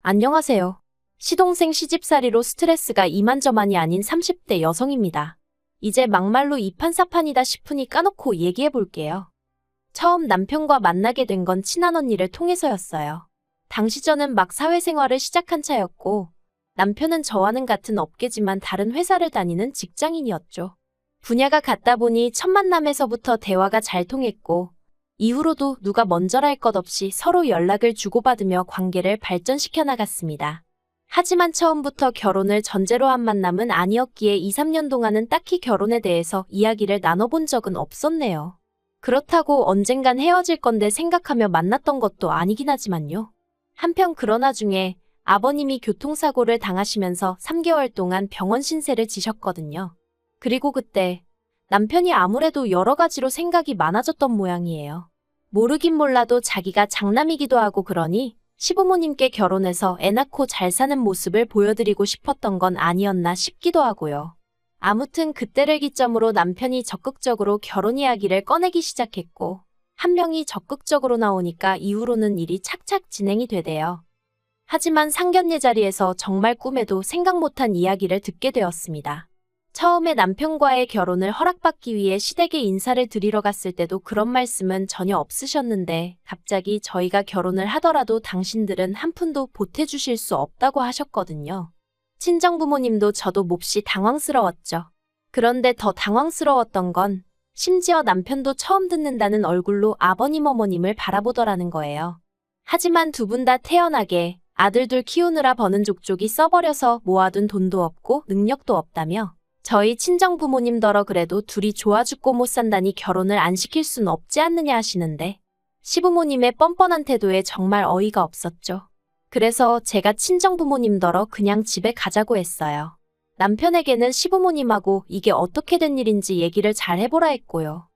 안녕하세요. 시동생 시집살이로 스트레스가 이만저만이 아닌 30대 여성입니다. 이제 막말로 이판사판이다 싶으니 까놓고 얘기해 볼게요. 처음 남편과 만나게 된 건 친한 언니를 통해서였어요. 당시 저는 막 사회생활을 시작한 차였고, 남편은 저와는 같은 업계지만 다른 회사를 다니는 직장인이었죠. 분야가 같다 보니 첫 만남에서부터 대화가 잘 통했고, 이후로도 누가 먼저랄 것 없이 서로 연락을 주고받으며 관계를 발전시켜 나갔습니다. 하지만 처음부터 결혼을 전제로 한 만남은 아니었기에 2, 3년 동안은 딱히 결혼에 대해서 이야기를 나눠본 적은 없었네요. 그렇다고 언젠간 헤어질 건데 생각하며 만났던 것도 아니긴 하지만요. 한편 그런 와중에 아버님이 교통사고를 당하시면서 3개월 동안 병원 신세를 지셨거든요. 그리고 그때 남편이 아무래도 여러 가지로 생각이 많아졌던 모양이에요. 모르긴 몰라도 자기가 장남이기도 하고 그러니 시부모님께 결혼해서 애 낳고 잘 사는 모습을 보여드리고 싶었던 건 아니었나 싶기도 하고요. 아무튼 그때를 기점으로 남편이 적극적으로 결혼 이야기를 꺼내기 시작했고, 한 명이 적극적으로 나오니까 이후로는 일이 착착 진행이 되대요. 하지만 상견례 자리에서 정말 꿈에도 생각 못한 이야기를 듣게 되었습니다. 처음에 남편과의 결혼을 허락받기 위해 시댁에 인사를 드리러 갔을 때도 그런 말씀은 전혀 없으셨는데, 갑자기 저희가 결혼을 하더라도 당신들은 한 푼도 보태주실 수 없다고 하셨거든요. 친정부모님도 저도 몹시 당황스러웠죠. 그런데 더 당황스러웠던 건 심지어 남편도 처음 듣는다는 얼굴로 아버님 어머님을 바라보더라는 거예요. 하지만 두 분 다 태연하게 아들 둘 키우느라 버는 족족이 써버려서 모아둔 돈도 없고 능력도 없다며, 저희 친정부모님더러 그래도 둘이 좋아 죽고 못 산다니 결혼을 안 시킬 순 없지 않느냐 하시는데, 시부모님의 뻔뻔한 태도에 정말 어이가 없었죠. 그래서 제가 친정부모님더러 그냥 집에 가자고 했어요. 남편에게는 시부모님하고 이게 어떻게 된 일인지 얘기를 잘 해보라 했고요.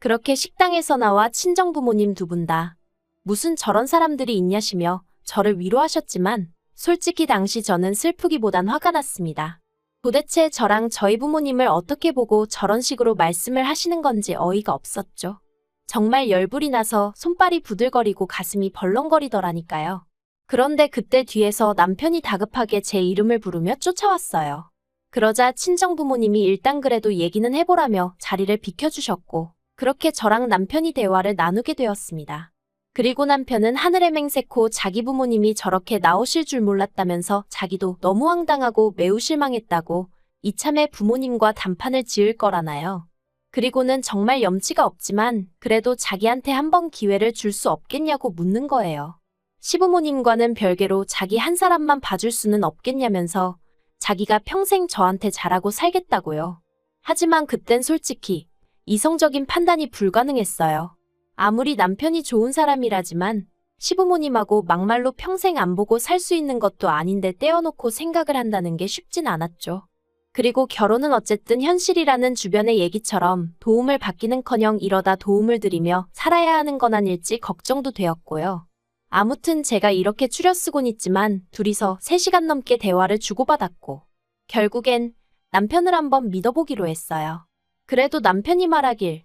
그렇게 식당에서 나와 친정부모님 두 분 다 무슨 저런 사람들이 있냐시며 저를 위로하셨지만, 솔직히 당시 저는 슬프기보단 화가 났습니다. 도대체 저랑 저희 부모님을 어떻게 보고 저런 식으로 말씀을 하시는 건지 어이가 없었죠. 정말 열불이 나서 손발이 부들거리고 가슴이 벌렁거리더라니까요. 그런데 그때 뒤에서 남편이 다급하게 제 이름을 부르며 쫓아왔어요. 그러자 친정부모님이 일단 그래도 얘기는 해보라며 자리를 비켜주셨고, 그렇게 저랑 남편이 대화를 나누게 되었습니다. 그리고 남편은 하늘에 맹세코 자기 부모님이 저렇게 나오실 줄 몰랐다면서 자기도 너무 황당하고 매우 실망했다고 이참에 부모님과 단판을 지을 거라나요. 그리고는 정말 염치가 없지만 그래도 자기한테 한번 기회를 줄 수 없겠냐고 묻는 거예요. 시부모님과는 별개로 자기 한 사람만 봐줄 수는 없겠냐면서 자기가 평생 저한테 잘하고 살겠다고요. 하지만 그땐 솔직히 이성적인 판단이 불가능했어요. 아무리 남편이 좋은 사람이라지만 시부모님하고 막말로 평생 안 보고 살 수 있는 것도 아닌데 떼어놓고 생각을 한다는 게 쉽진 않았죠. 그리고 결혼은 어쨌든 현실이라는 주변의 얘기처럼 도움을 받기는커녕 이러다 도움을 드리며 살아야 하는 건 아닐지 걱정도 되었고요. 아무튼 제가 이렇게 추려쓰곤 있지만 둘이서 3시간 넘게 대화를 주고받았고, 결국엔 남편을 한번 믿어보기로 했어요. 그래도 남편이 말하길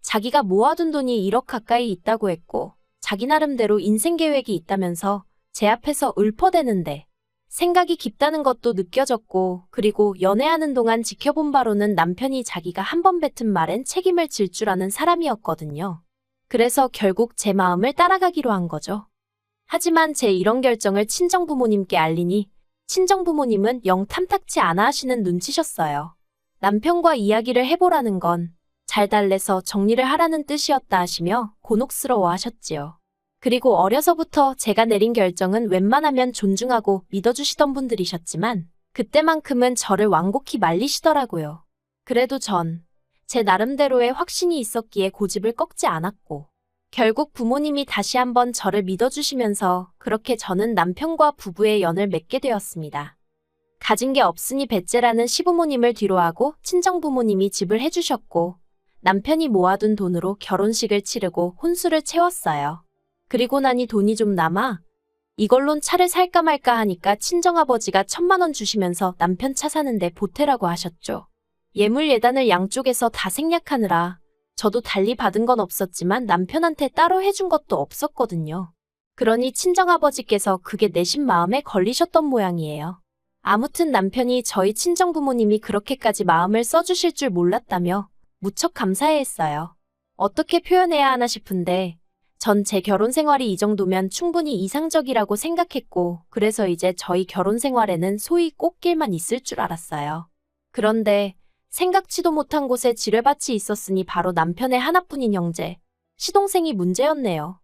자기가 모아둔 돈이 1억 가까이 있다고 했고, 자기 나름대로 인생 계획이 있다면서 제 앞에서 읊어대는데 생각이 깊다는 것도 느껴졌고, 그리고 연애하는 동안 지켜본 바로는 남편이 자기가 한번 뱉은 말엔 책임을 질 줄 아는 사람이었거든요. 그래서 결국 제 마음을 따라가기로 한 거죠. 하지만 제 이런 결정을 친정부모님께 알리니 친정부모님은 영 탐탁치 않아 하시는 눈치셨어요. 남편과 이야기를 해보라는 건 잘 달래서 정리를 하라는 뜻이었다 하시며 곤혹스러워 하셨지요. 그리고 어려서부터 제가 내린 결정은 웬만하면 존중하고 믿어주시던 분들이셨지만 그때만큼은 저를 완곡히 말리시더라고요. 그래도 전 제 나름대로의 확신이 있었기에 고집을 꺾지 않았고, 결국 부모님이 다시 한번 저를 믿어주시면서 그렇게 저는 남편과 부부의 연을 맺게 되었습니다. 가진 게 없으니 배째라는 시부모님을 뒤로하고 친정부모님이 집을 해주셨고, 남편이 모아둔 돈으로 결혼식을 치르고 혼수를 채웠어요. 그리고 나니 돈이 좀 남아 이걸론 차를 살까 말까 하니까 친정아버지가 1,000만 원 주시면서 남편 차 사는데 보태라고 하셨죠. 예물 예단을 양쪽에서 다 생략하느라 저도 달리 받은 건 없었지만 남편한테 따로 해준 것도 없었거든요. 그러니 친정아버지께서 그게 내심 마음에 걸리셨던 모양이에요. 아무튼 남편이 저희 친정부모님이 그렇게까지 마음을 써주실 줄 몰랐다며 무척 감사해했어요. 어떻게 표현해야 하나 싶은데 전 제 결혼 생활이 이 정도면 충분히 이상적이라고 생각했고 그래서 이제 저희 결혼 생활에는 소위 꽃길만 있을 줄 알았어요. 그런데 생각지도 못한 곳에 지뢰밭이 있었으니 바로 남편의 하나뿐인 형제, 시동생이 문제였네요.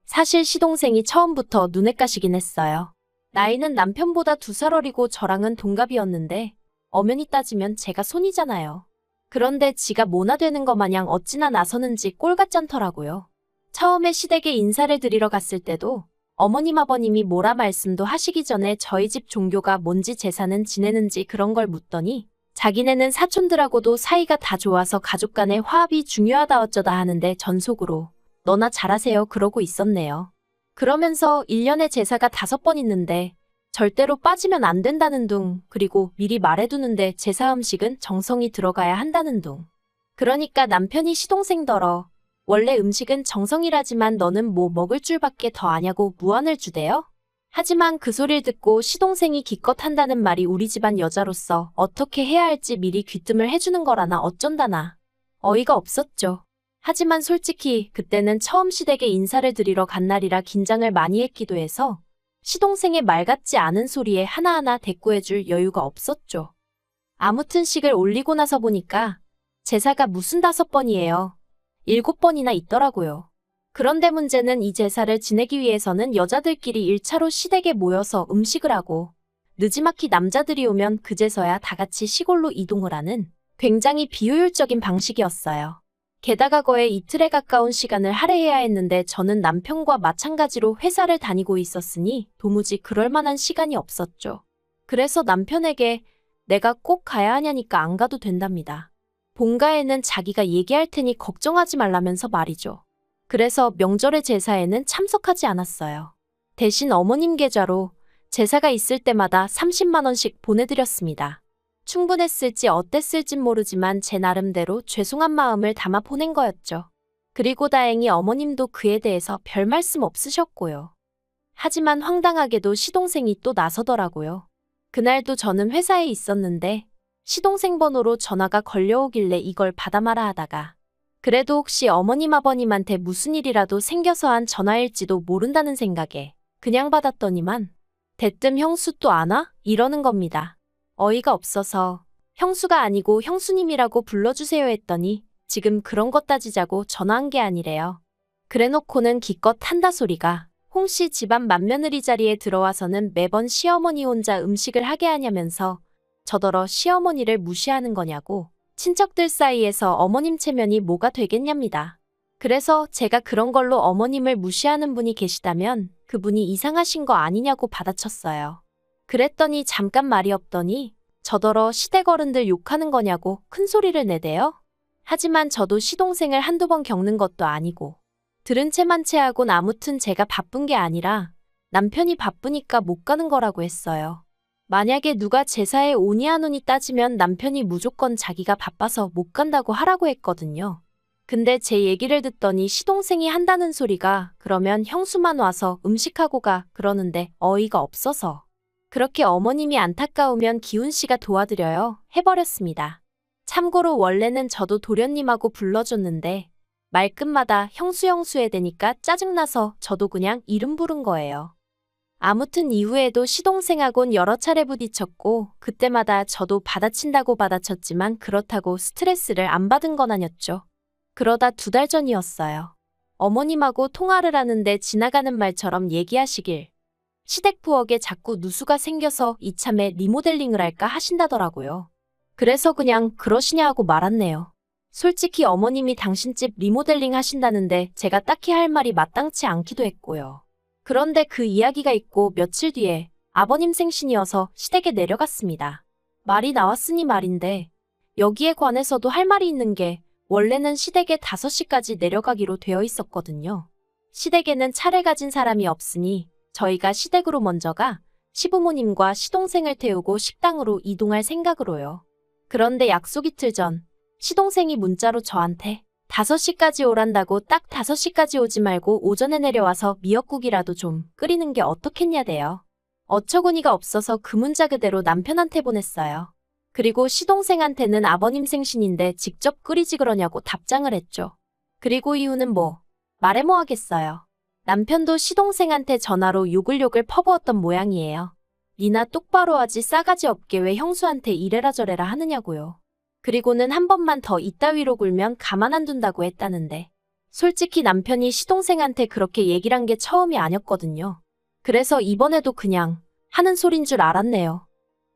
사실 시동생이 처음부터 눈에 까시긴 했어요. 나이는 남편보다 2살 어리고 저랑은 동갑이었는데 엄연히 따지면 제가 손이잖아요. 그런데 지가 모나 되는 거 마냥 어찌나 나서는지 꼴같지 않더라고요. 처음에 시댁에 인사를 드리러 갔을 때도 어머님 아버님이 뭐라 말씀도 하시기 전에 저희 집 종교가 뭔지 제사는 지내는지 그런 걸 묻더니 자기네는 사촌들하고도 사이가 다 좋아서 가족 간의 화합이 중요하다 어쩌다 하는데 전 속으로 너나 잘하세요 그러고 있었네요. 그러면서 1년에 제사가 5번 있는데 절대로 빠지면 안 된다는 둥, 그리고 미리 말해두는데 제사 음식은 정성이 들어가야 한다는 둥. 그러니까 남편이 시동생더러 원래 음식은 정성이라지만 너는 뭐 먹을 줄밖에 더 아냐고 무안을 주대요? 하지만 그 소리를 듣고 시동생이 기껏 한다는 말이 우리 집안 여자로서 어떻게 해야 할지 미리 귀뜸을 해주는 거라나 어쩐다나. 어이가 없었죠. 하지만 솔직히 그때는 처음 시댁에 인사를 드리러 간 날이라 긴장을 많이 했기도 해서 시동생의 말 같지 않은 소리에 하나하나 대꾸해줄 여유가 없었죠. 아무튼 식을 올리고 나서 보니까 제사가 무슨 5번이에요. 7번이나 있더라고요. 그런데 문제는 이 제사를 지내기 위해서는 여자들끼리 1차로 시댁에 모여서 음식을 하고 느지막이 남자들이 오면 그제서야 다 같이 시골로 이동을 하는 굉장히 비효율적인 방식이었어요. 게다가 거의 이틀에 가까운 시간을 할애해야 했는데 저는 남편과 마찬가지로 회사를 다니고 있었으니 도무지 그럴 만한 시간이 없었죠. 그래서 남편에게 내가 꼭 가야 하냐니까 안 가도 된답니다. 본가에는 자기가 얘기할 테니 걱정하지 말라면서 말이죠. 그래서 명절의 제사에는 참석하지 않았어요. 대신 어머님 계좌로 제사가 있을 때마다 30만 원씩 보내드렸습니다. 충분했을지 어땠을진 모르지만 제 나름대로 죄송한 마음을 담아 보낸 거였죠. 그리고 다행히 어머님도 그에 대해서 별 말씀 없으셨고요. 하지만 황당하게도 시동생이 또 나서더라고요. 그날도 저는 회사에 있었는데 시동생 번호로 전화가 걸려오길래 이걸 받아마라 하다가 그래도 혹시 어머님 아버님한테 무슨 일이라도 생겨서 한 전화일지도 모른다는 생각에 그냥 받았더니만 대뜸 형수 또 안 와? 이러는 겁니다. 어이가 없어서 형수가 아니고 형수님이라고 불러주세요 했더니 지금 그런 것 따지자고 전화한 게 아니래요. 그래놓고는 기껏 한다 소리가 홍씨 집안 맏며느리 자리에 들어와서는 매번 시어머니 혼자 음식을 하게 하냐면서 저더러 시어머니를 무시하는 거냐고 친척들 사이에서 어머님 체면이 뭐가 되겠냐입니다. 그래서 제가 그런 걸로 어머님을 무시하는 분이 계시다면 그분이 이상하신 거 아니냐고 받아쳤어요. 그랬더니 잠깐 말이 없더니 저더러 시댁 어른들 욕하는 거냐고 큰 소리를 내대요. 하지만 저도 시동생을 한두 번 겪는 것도 아니고 들은 채만 채하곤 아무튼 제가 바쁜 게 아니라 남편이 바쁘니까 못 가는 거라고 했어요. 만약에 누가 제사에 오니 안 오니 따지면 남편이 무조건 자기가 바빠서 못 간다고 하라고 했거든요. 근데 제 얘기를 듣더니 시동생이 한다는 소리가 그러면 형수만 와서 음식하고 가 그러는데 어이가 없어서 그렇게 어머님이 안타까우면 기훈 씨가 도와드려요 해버렸습니다. 참고로 원래는 저도 도련님하고 불러줬는데 말끝마다 형수 해대니까 짜증나서 저도 그냥 이름 부른 거예요. 아무튼 이후에도 시동생하곤 여러 차례 부딪혔고 그때마다 저도 받아친다고 받아쳤지만 그렇다고 스트레스를 안 받은 건 아니었죠. 그러다 2달 전이었어요. 어머님하고 통화를 하는데 지나가는 말처럼 얘기하시길 시댁 부엌에 자꾸 누수가 생겨서 이참에 리모델링을 할까 하신다더라고요. 그래서 그냥 그러시냐 하고 말았네요. 솔직히 어머님이 당신 집 리모델링 하신다는데 제가 딱히 할 말이 마땅치 않기도 했고요. 그런데 그 이야기가 있고 며칠 뒤에 아버님 생신이어서 시댁에 내려갔습니다. 말이 나왔으니 말인데 여기에 관해서도 할 말이 있는 게 원래는 시댁에 5시까지 내려가기로 되어 있었거든요. 시댁에는 차를 가진 사람이 없으니 저희가 시댁으로 먼저 가 시부모님과 시동생을 태우고 식당으로 이동할 생각으로요. 그런데 약속 이틀 전 시동생이 문자로 저한테 5시까지 오란다고 딱 5시까지 오지 말고 오전에 내려와서 미역국이라도 좀 끓이는 게 어떻겠냐대요. 어처구니가 없어서 그 문자 그대로 남편한테 보냈어요. 그리고 시동생한테는 아버님 생신인데 직접 끓이지 그러냐고 답장을 했죠. 그리고 이유는 뭐 말해 뭐 하겠어요. 남편도 시동생한테 전화로 욕을 퍼부었던 모양이에요. 니나 똑바로 하지 싸가지 없게 왜 형수한테 이래라 저래라 하느냐고요. 그리고는 한 번만 더 이따위로 굴면 가만 안 둔다고 했다는데 솔직히 남편이 시동생한테 그렇게 얘기를 한 게 처음이 아니었거든요. 그래서 이번에도 그냥 하는 소린 줄 알았네요.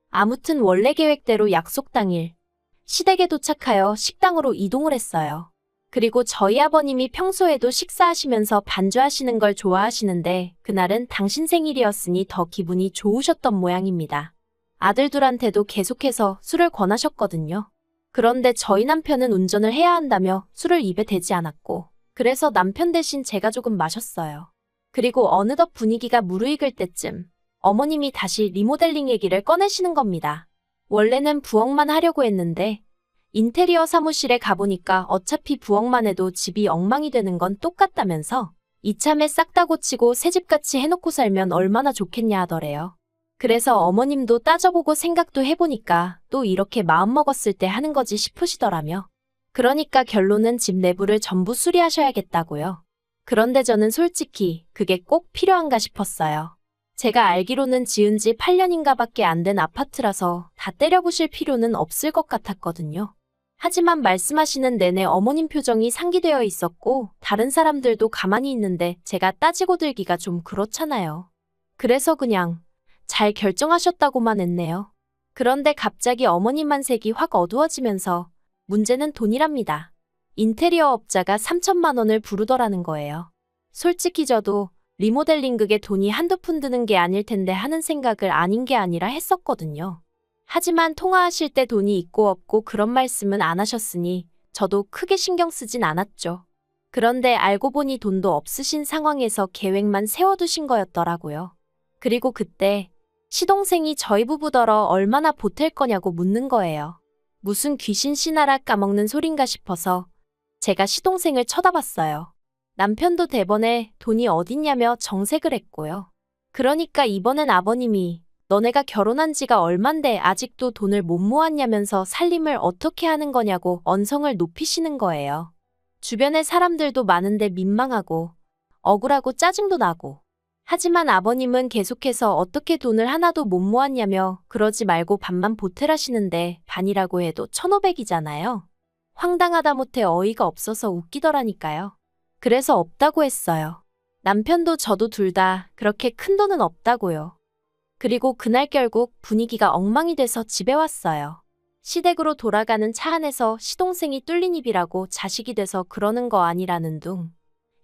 아무튼 원래 계획대로 약속 당일 시댁에 도착하여 식당으로 이동을 했어요. 그리고 저희 아버님이 평소에도 식사하시면서 반주하시는 걸 좋아하시는데 그날은 당신 생일이었으니 더 기분이 좋으셨던 모양입니다. 아들들한테도 계속해서 술을 권하셨거든요. 그런데 저희 남편은 운전을 해야 한다며 술을 입에 대지 않았고 그래서 남편 대신 제가 조금 마셨어요. 그리고 어느덧 분위기가 무르익을 때쯤 어머님이 다시 리모델링 얘기를 꺼내시는 겁니다. 원래는 부엌만 하려고 했는데 인테리어 사무실에 가보니까 어차피 부엌만 해도 집이 엉망이 되는 건 똑같다면서 이참에 싹 다 고치고 새집같이 해놓고 살면 얼마나 좋겠냐 하더래요. 그래서 어머님도 따져보고 생각도 해보니까 또 이렇게 마음먹었을 때 하는 거지 싶으시더라며. 그러니까 결론은 집 내부를 전부 수리하셔야겠다고요. 그런데 저는 솔직히 그게 꼭 필요한가 싶었어요. 제가 알기로는 지은 지 8년인가 밖에 안 된 아파트라서 다 때려부실 필요는 없을 것 같았거든요. 하지만 말씀하시는 내내 어머님 표정이 상기되어 있었고 다른 사람들도 가만히 있는데 제가 따지고 들기가 좀 그렇잖아요. 그래서 그냥 잘 결정하셨다고만 했네요. 그런데 갑자기 어머님만 색이 확 어두워지면서 문제는 돈이랍니다. 인테리어 업자가 3천만 원을 부르더라는 거예요. 솔직히 저도 리모델링 그게 돈이 한두 푼 드는 게 아닐 텐데 하는 생각을 아닌 게 아니라 했었거든요. 하지만 통화하실 때 돈이 있고 없고 그런 말씀은 안 하셨으니 저도 크게 신경 쓰진 않았죠. 그런데 알고 보니 돈도 없으신 상황에서 계획만 세워두신 거였더라고요. 그리고 그때 시동생이 저희 부부더러 얼마나 보탤 거냐고 묻는 거예요. 무슨 귀신 씨나라 까먹는 소린가 싶어서 제가 시동생을 쳐다봤어요. 남편도 대번에 돈이 어딨냐며 정색을 했고요. 그러니까 이번엔 아버님이 너네가 결혼한 지가 얼만데 아직도 돈을 못 모았냐면서 살림을 어떻게 하는 거냐고 언성을 높이시는 거예요. 주변에 사람들도 많은데 민망하고 억울하고 짜증도 나고. 하지만 아버님은 계속해서 어떻게 돈을 하나도 못 모았냐며 그러지 말고 반만 보태라시는데 반이라고 해도 1,500이잖아요. 황당하다 못해 어이가 없어서 웃기더라니까요. 그래서 없다고 했어요. 남편도 저도 둘 다 그렇게 큰 돈은 없다고요. 그리고 그날 결국 분위기가 엉망이 돼서 집에 왔어요. 시댁으로 돌아가는 차 안에서 시동생이 뚫린 입이라고 자식이 돼서 그러는 거 아니라는 둥,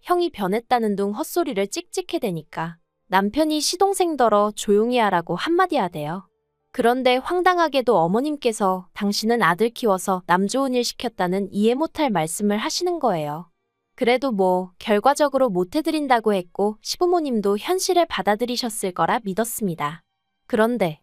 형이 변했다는 둥 헛소리를 찍찍해대니까 남편이 시동생더러 조용히 하라고 한마디 하대요. 그런데 황당하게도 어머님께서 당신은 아들 키워서 남 좋은 일 시켰다는 이해 못할 말씀을 하시는 거예요. 그래도 뭐 결과적으로 못 해드린다고 했고 시부모님도 현실을 받아들이셨을 거라 믿었습니다. 그런데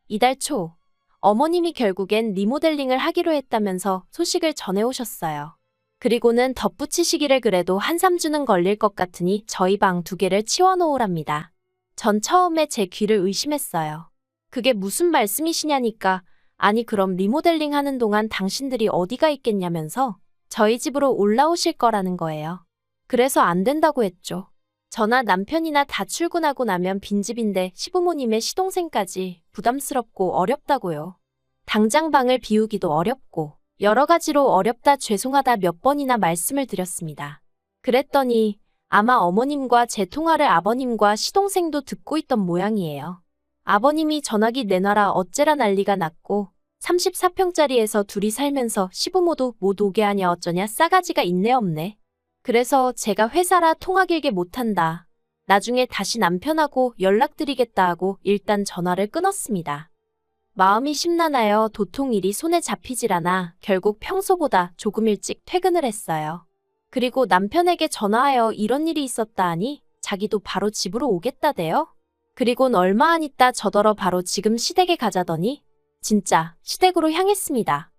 이달 초 어머님이 결국엔 리모델링을 하기로 했다면서 소식을 전해오셨어요. 그리고는 덧붙이시기를 그래도 한 3주는 걸릴 것 같으니 저희 방 2개를 치워놓으랍니다. 전 처음에 제 귀를 의심했어요. 그게 무슨 말씀이시냐니까 아니 그럼 리모델링 하는 동안 당신들이 어디가 있겠냐면서 저희 집으로 올라오실 거라는 거예요. 그래서 안 된다고 했죠. 저나 남편이나 다 출근하고 나면 빈집인데 시부모님의 시동생까지 부담스럽고 어렵다고요. 당장 방을 비우기도 어렵고 여러 가지로 어렵다 죄송하다 몇 번이나 말씀을 드렸습니다. 그랬더니 아마 어머님과 제 통화를 아버님과 시동생도 듣고 있던 모양이에요. 아버님이 전화기 내놔라 어째라 난리가 났고 34평짜리에서 둘이 살면서 시부모도 못 오게 하냐 어쩌냐 싸가지가 있네 없네. 그래서 제가 회사라 통화 길게 못한다. 나중에 다시 남편하고 연락드리겠다 하고 일단 전화를 끊었습니다. 마음이 심란하여 도통 일이 손에 잡히질 않아 결국 평소보다 조금 일찍 퇴근을 했어요. 그리고 남편에게 전화하여 이런 일이 있었다 하니 자기도 바로 집으로 오겠다대요. 그리곤 얼마 안 있다 저더러 바로 지금 시댁에 가자더니 진짜 시댁으로 향했습니다.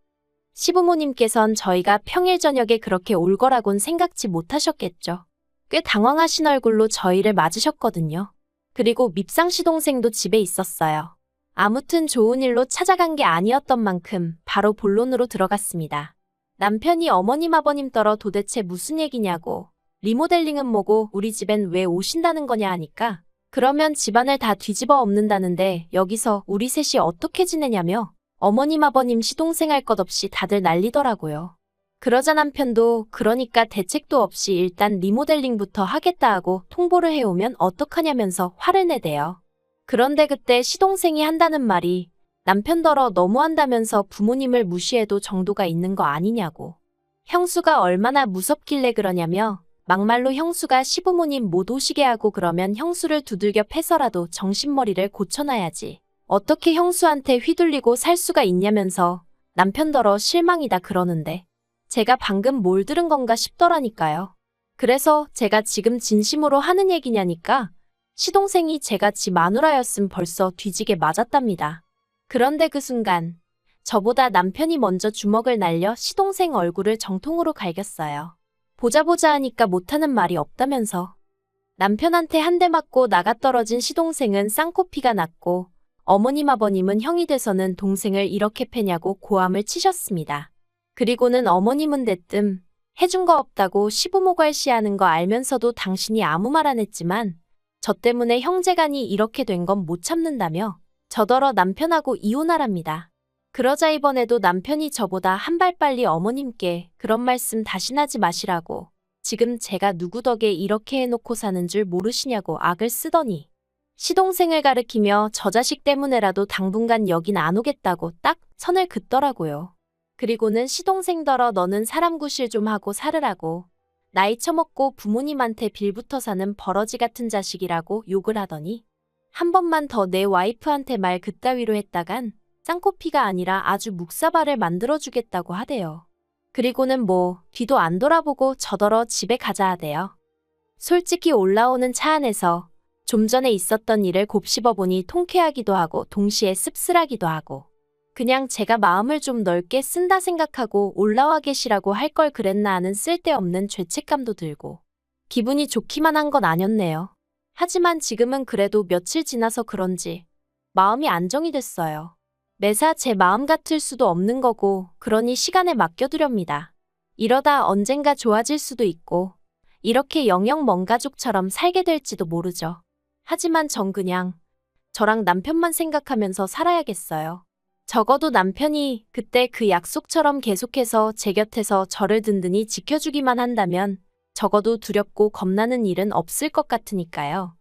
시부모님께선 저희가 평일 저녁에 그렇게 올 거라곤 생각지 못하셨겠죠. 꽤 당황하신 얼굴로 저희를 맞으셨거든요. 그리고 밉상 시동생도 집에 있었어요. 아무튼 좋은 일로 찾아간 게 아니었던 만큼 바로 본론으로 들어갔습니다. 남편이 어머님 아버님 떨어 도대체 무슨 얘기냐고, 리모델링은 뭐고 우리 집엔 왜 오신다는 거냐 하니까, 그러면 집안을 다 뒤집어 엎는다는데 여기서 우리 셋이 어떻게 지내냐며 어머님 아버님 시동생 할 것 없이 다들 난리더라고요. 그러자 남편도 그러니까 대책도 없이 일단 리모델링부터 하겠다 하고 통보를 해오면 어떡하냐면서 화를 내대요. 그런데 그때 시동생이 한다는 말이 남편더러 너무한다면서 부모님을 무시해도 정도가 있는 거 아니냐고. 형수가 얼마나 무섭길래 그러냐며 막말로 형수가 시부모님 못 오시게 하고 그러면 형수를 두들겨 패서라도 정신머리를 고쳐놔야지. 어떻게 형수한테 휘둘리고 살 수가 있냐면서 남편더러 실망이다 그러는데 제가 방금 뭘 들은 건가 싶더라니까요. 그래서 제가 지금 진심으로 하는 얘기냐니까 시동생이 제가 지 마누라였음 벌써 뒤지게 맞았답니다. 그런데 그 순간 저보다 남편이 먼저 주먹을 날려 시동생 얼굴을 정통으로 갈겼어요. 보자 하니까 못하는 말이 없다면서. 남편한테 한 대 맞고 나가떨어진 시동생은 쌍코피가 났고 어머님 아버님은 형이 돼서는 동생을 이렇게 패냐고 고함을 치셨습니다. 그리고는 어머님은 대뜸 해준 거 없다고 시부모 괄시하는 거 알면서도 당신이 아무 말 안 했지만 저 때문에 형제간이 이렇게 된 건 못 참는다며 저더러 남편하고 이혼하랍니다. 그러자 이번에도 남편이 저보다 한 발 빨리 어머님께 그런 말씀 다신 하지 마시라고 지금 제가 누구 덕에 이렇게 해놓고 사는 줄 모르시냐고 악을 쓰더니 시동생을 가리키며 저 자식 때문에라도 당분간 여긴 안 오겠다고 딱 선을 긋더라고요. 그리고는 시동생더러 너는 사람 구실 좀 하고 살으라고 나이 처먹고 부모님한테 빌붙어 사는 버러지 같은 자식이라고 욕을 하더니 한 번만 더 내 와이프한테 말 그따위로 했다간 쌍코피가 아니라 아주 묵사발을 만들어주겠다고 하대요. 그리고는 뭐 뒤도 안 돌아보고 저더러 집에 가자 하대요. 솔직히 올라오는 차 안에서 좀 전에 있었던 일을 곱씹어보니 통쾌하기도 하고 동시에 씁쓸하기도 하고 그냥 제가 마음을 좀 넓게 쓴다 생각하고 올라와 계시라고 할 걸 그랬나 하는 쓸데없는 죄책감도 들고 기분이 좋기만 한 건 아니었네요. 하지만 지금은 그래도 며칠 지나서 그런지 마음이 안정이 됐어요. 매사 제 마음 같을 수도 없는 거고 그러니 시간에 맡겨두렵니다. 이러다 언젠가 좋아질 수도 있고 이렇게 영영 먼 가족처럼 살게 될지도 모르죠. 하지만 전 그냥 저랑 남편만 생각하면서 살아야겠어요. 적어도 남편이 그때 그 약속처럼 계속해서 제 곁에서 저를 든든히 지켜주기만 한다면 적어도 두렵고 겁나는 일은 없을 것 같으니까요.